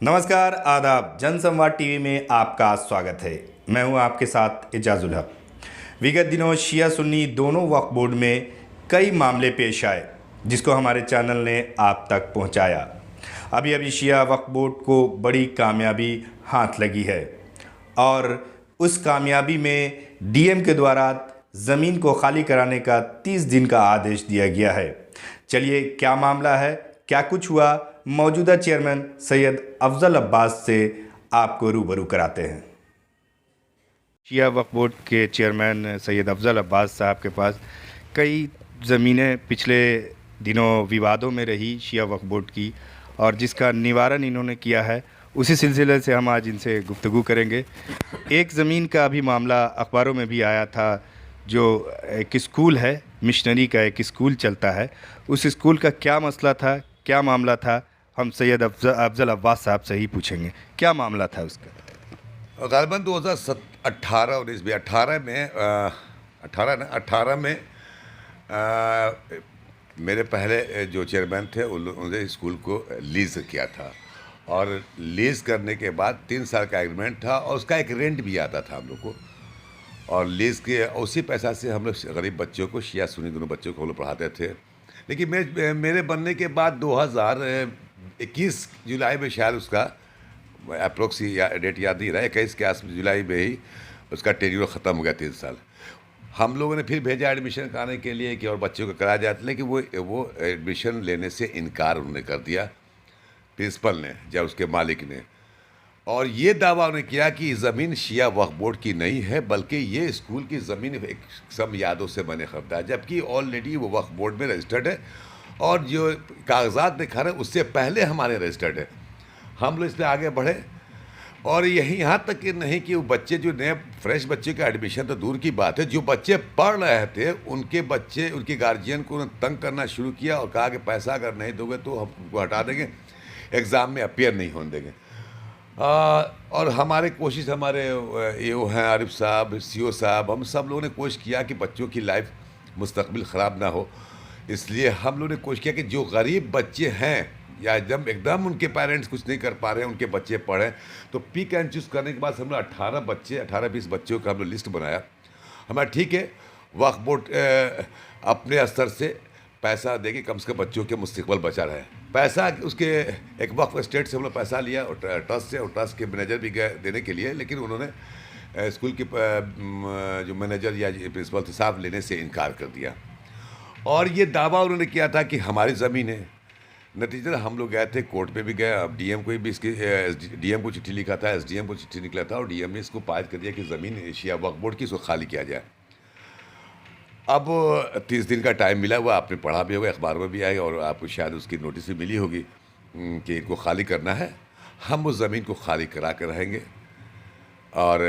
नमस्कार, आदाब। जनसंवाद टीवी में आपका स्वागत है। मैं हूं आपके साथ एजाजुल हक। विगत दिनों शिया सुन्नी दोनों वक्फ बोर्ड में कई मामले पेश आए, जिसको हमारे चैनल ने आप तक पहुंचाया। अभी अभी शिया वक्फ बोर्ड को बड़ी कामयाबी हाथ लगी है और उस कामयाबी में डीएम के द्वारा ज़मीन को खाली कराने का 30 दिन का आदेश दिया गया है। चलिए, क्या मामला है, क्या कुछ हुआ, मौजूदा चेयरमैन सैयद अफजल अब्बास से आपको रूबरू कराते हैं। शिया वक्फ बोर्ड के चेयरमैन सैयद अफजल अब्बास साहब के पास कई ज़मीनें पिछले दिनों विवादों में रही शिया वक्फ बोर्ड की, और जिसका निवारण इन्होंने किया है। उसी सिलसिले से हम आज इनसे गुफ्तगू करेंगे। एक ज़मीन का अभी मामला अखबारों में भी आया था, जो एक स्कूल है, मिशनरी का एक स्कूल चलता है। उस स्कूल का क्या मसला था, क्या मामला था, हम सैयद अफजल अब्बास साहब से ही पूछेंगे। क्या मामला था उसका? ग़ालिबन 2018-19 में 18 में मेरे पहले जो चेयरमैन थे उन्होंने स्कूल को लीज़ किया था, और लीज़ करने के बाद 3 साल का एग्रीमेंट था और उसका एक रेंट भी आता था हम लोग को। और लीज़ के उसी पैसा से हम लोग गरीब बच्चों को, शिया सुन्नी दोनों बच्चों को हम लोग पढ़ाते थे। लेकिन मेरे बनने के बाद 2021 जुलाई में शायद उसका अप्रोक्स डेट याद नहीं रहा, 21 के आस जुलाई में ही उसका टेन्योर ख़त्म हो गया, 3 साल। हम लोगों ने फिर भेजा एडमिशन कराने के लिए कि और बच्चों को कराया जाए, लेकिन वो एडमिशन लेने से इनकार उन्होंने कर दिया, प्रिंसिपल ने या उसके मालिक ने। और ये दावा उन्होंने किया कि ज़मीन शिया वक्फ बोर्ड की नहीं है, बल्कि ये स्कूल की ज़मीन एक सम यादों से मैंने ख़रीदा है, जबकि ऑलरेडी वो वक्फ बोर्ड में रजिस्टर्ड है और जो कागजात दिखा रहे हैं उससे पहले हमारे रजिस्टर्ड है। हम लोग इस पर आगे बढ़े, और यही यहाँ तक कि नहीं कि वो बच्चे जो नए फ्रेश बच्चे का एडमिशन तो दूर की बात है, जो बच्चे पढ़ रहे थे उनके बच्चे, उनके गार्जियन को तंग करना शुरू किया और कहा कि पैसा अगर नहीं दोगे तो हम तुमको हटा देंगे, एग्ज़ाम में अपीयर नहीं होने देंगे। और हमारे कोशिश, हमारे ये हैं आरिफ साहब, सीओ साहब, हम सब लोगों ने कोशिश किया कि बच्चों की लाइफ मुस्तकबिल ख़राब ना हो। इसलिए हम लोगों ने कोशिश किया कि जो गरीब बच्चे हैं या एकदम उनके पेरेंट्स कुछ नहीं कर पा रहे हैं, उनके बच्चे पढ़ें, तो पिक एंड चूज़ करने के बाद हम लोग 18-20 बच्चों का हम लोग लिस्ट बनाया। हमारा ठीक है, वक्फ बोर्ड अपने स्तर से पैसा देके कम से कम बच्चों के मुस्तकबिल बचा रहे। पैसा उसके एक वक्फ स्टेट से हम लोग पैसा लिया और ट्रस्ट से, और ट्रस्ट के मैनेजर भी गए देने के लिए, लेकिन उन्होंने स्कूल के जो मैनेजर या प्रिंसिपल थे साहब लेने से इनकार कर दिया। और ये दावा उन्होंने किया था कि हमारी ज़मीन है। नतीजा हम लोग गए थे, कोर्ट पे भी गए, अब डीएम को भी इसकी डीएम को चिट्ठी लिखा था, एसडीएम को चिट्ठी निकला था, और डीएम ने इसको पारित कर दिया कि ज़मीन शिया वक्फ बोर्ड की, इसको खाली किया जाए। अब 30 दिन का टाइम मिला हुआ, आपने पढ़ा भी होगा, अखबार में भी आएगा, और आपको शायद उसकी नोटिस भी मिली होगी कि इनको खाली करना है। हम उस ज़मीन को खाली करा कर रहेंगे, और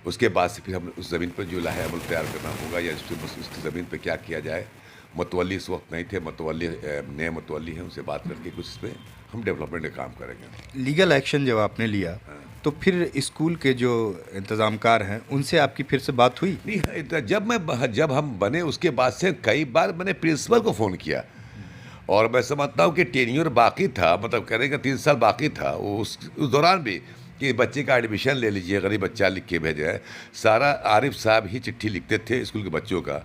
उसके बाद से फिर हम उस ज़मीन पर जो लाहे अमल तैयार करना होगा, या उसकी ज़मीन पर क्या किया जाए। मतवली इस वक्त नहीं थे, मतवली नए मतवली हैं, उनसे बात करके कुछ इस पर हम डेवलपमेंट का काम करेंगे। लीगल एक्शन जब आपने लिया तो फिर स्कूल के जो इंतज़ामकार हैं उनसे आपकी फिर से बात हुई? नहीं, जब हम बने उसके बाद से कई बार मैंने प्रिंसिपल को फ़ोन किया, और मैं समझता हूँ कि टेन्योर बाकी था, मतलब कहने का 3 साल बाकी था, उस दौरान भी कि बच्चे का एडमिशन ले लीजिए, गरीब बच्चा लिख के भेजा है। सारा आरिफ साहब ही चिट्ठी लिखते थे स्कूल के बच्चों का।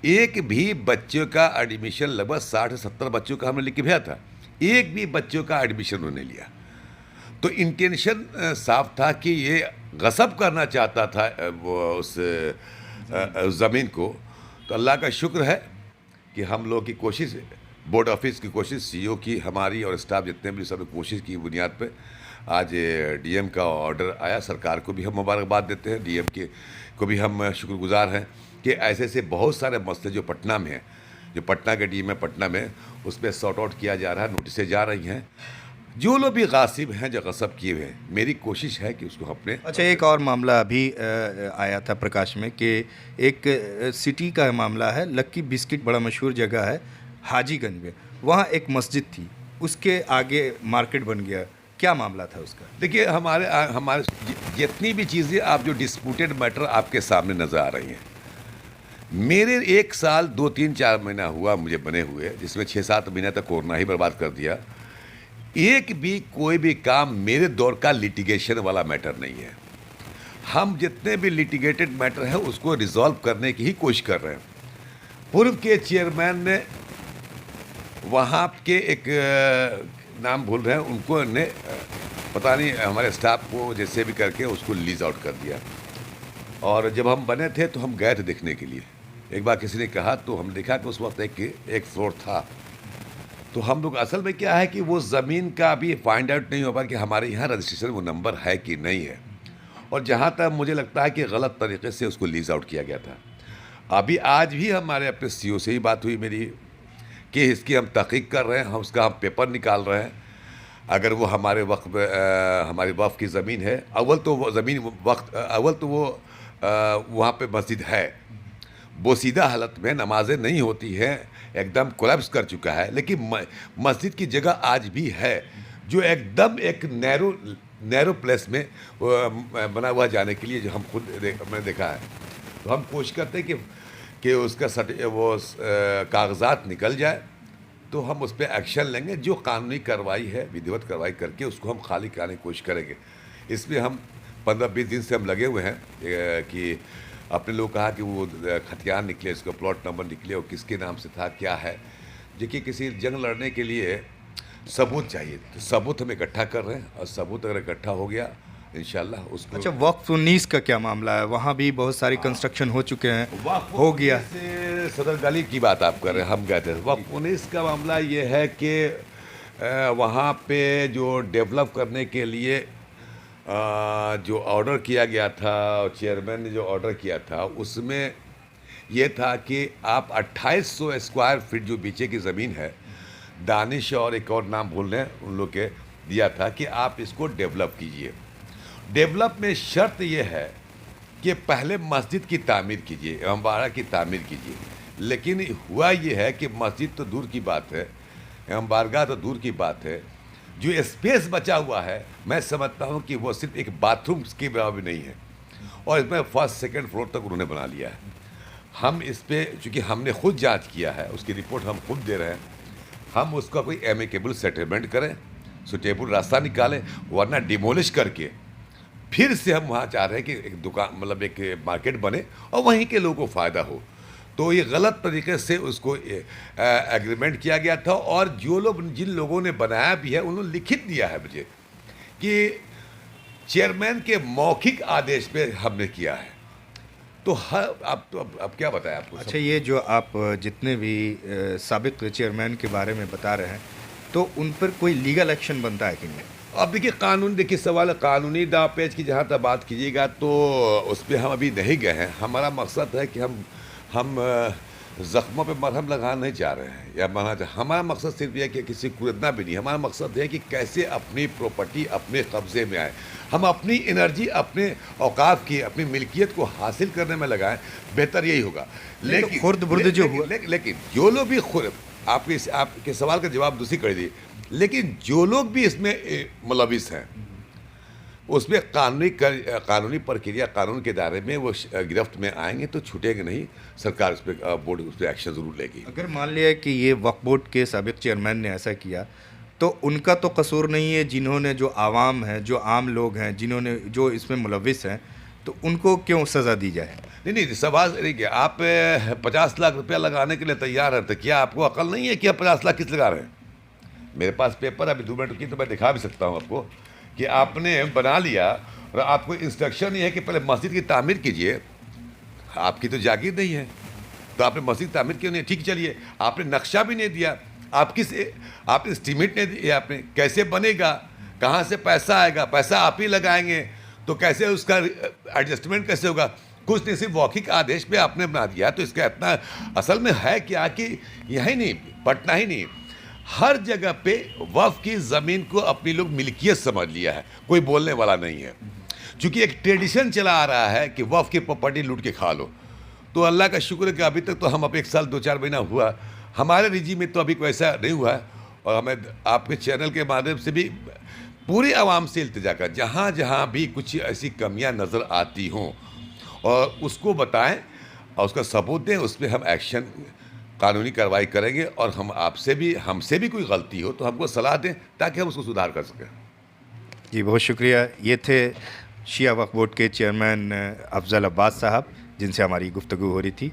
एक भी बच्चों का एडमिशन, लगभग 60-70 बच्चों का हमने लिख के भेजा था, एक भी बच्चों का एडमिशन उन्होंने लिया। तो इंटेंशन साफ था कि ये गसब करना चाहता था वो उस ज़मीन को। तो अल्लाह का शुक्र है कि हम लोग की कोशिश, बोर्ड ऑफिस की कोशिश, सीईओ की, हमारी और स्टाफ जितने भी सब कोशिश की बुनियाद पे आज डीएम का ऑर्डर आया। सरकार को भी हम मुबारकबाद देते हैं, डीएम के को भी हम शुक्रगुजार हैं कि ऐसे से बहुत सारे मसले जो पटना में हैं, जो पटना के डीएम है पटना में, उस पर सॉर्ट आउट किया जा रहा है, नोटिसें जा रही हैं। जो लोग भी गासिब हैं, जो गसब किए हुए हैं, मेरी कोशिश है कि उसको अपने। अच्छा, एक और मामला अभी आया था प्रकाश में कि एक सिटी का मामला है, लक्की बिस्किट बड़ा मशहूर जगह है हाजीगंज में, वहाँ एक मस्जिद थी, उसके आगे मार्केट बन गया। क्या मामला था उसका? देखिए, हमारे जितनी भी चीज़ें आप जो डिस्प्यूटेड मैटर आपके सामने नज़र आ रही हैं, मेरे 1 साल 2-3-4 महीना हुआ मुझे बने हुए, जिसमें 6-7 महीना तक कोरोना ही बर्बाद कर दिया। एक भी कोई भी काम मेरे दौर का लिटिगेशन वाला मैटर नहीं है। हम जितने भी लिटिगेटेड मैटर है उसको रिजॉल्व करने की ही कोशिश कर रहे हैं। पूर्व के चेयरमैन ने वहाँ के एक नाम भूल रहे हैं उनको ने पता नहीं हमारे स्टाफ को जैसे भी करके उसको लीज आउट कर दिया। और जब हम बने थे तो हम गए थे देखने के लिए। एक बार किसी ने कहा तो हम देखा कि उस वक्त एक फ्लोर था। तो हम लोग असल में क्या है कि वो ज़मीन का अभी फाइंड आउट नहीं हो पाया कि हमारे यहाँ रजिस्ट्रेशन वो नंबर है कि नहीं है। और जहाँ तक मुझे लगता है कि गलत तरीके से उसको लीज आउट किया गया था। अभी आज भी हमारे अपने सीईओ से ही बात हुई मेरी कि इसकी हम तहकीक कर रहे हैं, हम उसका हम पेपर निकाल रहे हैं। अगर वो हमारे हमारे वक्फ की ज़मीन है, अव्वल तो वो ज़मीन अव्वल तो वो वहाँ पे मस्जिद है, बोसीदा हालत में नमाजें नहीं होती हैं, एकदम कोलैप्स कर चुका है। लेकिन मस्जिद की जगह आज भी है जो एकदम एक नैरो प्लेस में बना हुआ जाने के लिए, जो हम खुद मैंने देखा है। तो हम कोशिश करते हैं कि उसका कागजात निकल जाए तो हम उस पर एक्शन लेंगे। जो कानूनी कार्रवाई है, विधिवत कार्रवाई करके उसको हम खाली कराने की कोशिश करेंगे। इसमें हम 15-20 दिन से हम लगे हुए हैं कि अपने लोग कहा कि वो खतियान निकले, इसका प्लॉट नंबर निकले और किसके नाम से था, क्या है। देखिए, किसी जंग लड़ने के लिए सबूत चाहिए, तो सबूत हम इकट्ठा कर रहे हैं और सबूत अगर इकट्ठा हो गया इंशाल्लाह उसको। अच्छा, वक्फ 19 का क्या मामला है? वहाँ भी बहुत सारी कंस्ट्रक्शन हो चुके हैं, हो गया। से सदर गली की बात आप कर रहे हैं, हम गए थे। वक्फ 19 का मामला ये है कि वहाँ पे जो डेवलप करने के लिए जो ऑर्डर किया गया था, चेयरमैन ने जो ऑर्डर किया था उसमें ये था कि आप 2800 स्क्वायर फीट जो पीछे की ज़मीन है, दानिश और एक और नाम भूल रहे हैं उन लोग के, दिया था कि आप इसको डेवलप कीजिए। डेवलप में शर्त ये है कि पहले मस्जिद की तामीर कीजिए, इमामबाड़ा की तामीर कीजिए। लेकिन हुआ ये है कि मस्जिद तो दूर की बात है, इमामबारगाह तो दूर की बात है, जो स्पेस बचा हुआ है मैं समझता हूँ कि वो सिर्फ एक बाथरूम के बराबर नहीं है। और इसमें फर्स्ट सेकंड फ्लोर तक उन्होंने बना लिया है। हम इस पर चूँकि हमने खुद जांच किया है, उसकी रिपोर्ट हम खुद दे रहे हैं, हम उसका कोई एमिकेबल सेटलमेंट करें, सुटेबल रास्ता निकालें, वरना डिमोलिश करके फिर से हम वहाँ चाह रहे हैं कि एक दुकान मतलब एक मार्केट बने और वहीं के लोगों को फ़ायदा हो। तो ये गलत तरीके से उसको एग्रीमेंट किया गया था। और जो लोग जिन लोगों ने बनाया भी है उन्होंने लिखित दिया है मुझे कि चेयरमैन के मौखिक आदेश पे हमने किया है। तो अब क्या बताएं आपको। अच्छा, ये जो आप जितने भी साबिक चेयरमैन के बारे में बता रहे हैं, तो उन पर कोई लीगल एक्शन बनता है कि नहीं? अब देखिए सवाल कानूनी दाव पेच की जहाँ तक बात कीजिएगा तो उस पर हम अभी नहीं गए हैं। हमारा मकसद है कि हम ज़ख्मों पे मरहम लगाना नहीं चाह रहे हैं या बनाना चाह। हमारा मकसद सिर्फ यह कि किसी को इतना भी नहीं, हमारा मकसद है कि कैसे अपनी प्रॉपर्टी अपने कब्ज़े में आए, हम अपनी एनर्जी अपने औकात की अपनी मिल्कियत को हासिल करने में लगाएं, बेहतर यही होगा। लेकिन खुर्द-बुर्द जो हुआ, लेकिन जो लोग भी आपके सवाल का जवाब दूसरी कर दी, लेकिन जो लोग भी इसमें मुलविस हैं उसमें कानूनी प्रक्रिया, कानून के दायरे में वो गिरफ्त में आएंगे तो छूटेंगे नहीं। सरकार उस पर बोर्ड उस पर एक्शन ज़रूर लेगी। अगर मान लिया कि ये वक्फ बोर्ड के साबिक चेयरमैन ने ऐसा किया तो उनका तो कसूर नहीं है, जिन्होंने जो आवाम है, जो आम लोग हैं, जिन्होंने जो इसमें मुलविस हैं, तो उनको क्यों सज़ा दी जाए? नहीं, सवाल देखिए, आप 50 लाख रुपया लगाने के लिए तैयार हैं तो क्या आपको अकल नहीं है कि आप 50 लाख किस लगा रहे हैं? मेरे पास पेपर अभी 2 मिनट की तो मैं दिखा भी सकता हूँ आपको कि आपने बना लिया और आपको इंस्ट्रक्शन ये है कि पहले मस्जिद की तामीर कीजिए। आपकी तो जागीर नहीं है तो आपने मस्जिद तामीर क्यों नहीं? ठीक, चलिए, आपने नक्शा भी नहीं दिया, आपने एस्टीमेट नहीं दिया, आपने कैसे बनेगा, कहाँ से पैसा आएगा, पैसा आप ही लगाएंगे तो कैसे उसका एडजस्टमेंट कैसे होगा? कुछ नहीं, सिर्फ मौखिक आदेश पे आपने बना दिया। तो इसका इतना असल में है क्या कि यही नहीं, पटना ही नहीं, हर जगह पे वक्फ की ज़मीन को अपनी लोग मिल्कियत समझ लिया है, कोई बोलने वाला नहीं है। चूँकि एक ट्रेडिशन चला आ रहा है कि वक्फ की प्रॉपर्टी लूट के खा लो। तो अल्लाह का शुक्र है कि अभी तक तो हम अब 1 साल 2-4 महीना हुआ, हमारे रिजीम में तो अभी कोई ऐसा नहीं हुआ है। और हमें आपके चैनल के माध्यम से भी पूरी आवाम से इल्तिजा कर, जहाँ जहाँ भी कुछ ऐसी कमियाँ नज़र आती हों और उसको बताएं और उसका सबूत दें, उस पर हम एक्शन कानूनी कार्रवाई करेंगे और हम हमसे भी कोई गलती हो तो हमको सलाह दें ताकि हम उसको सुधार कर सकें। जी बहुत शुक्रिया। ये थे शिया वक्फ बोर्ड के चेयरमैन अफजल अब्बास साहब, जिनसे हमारी गुफ्तगू हो रही थी।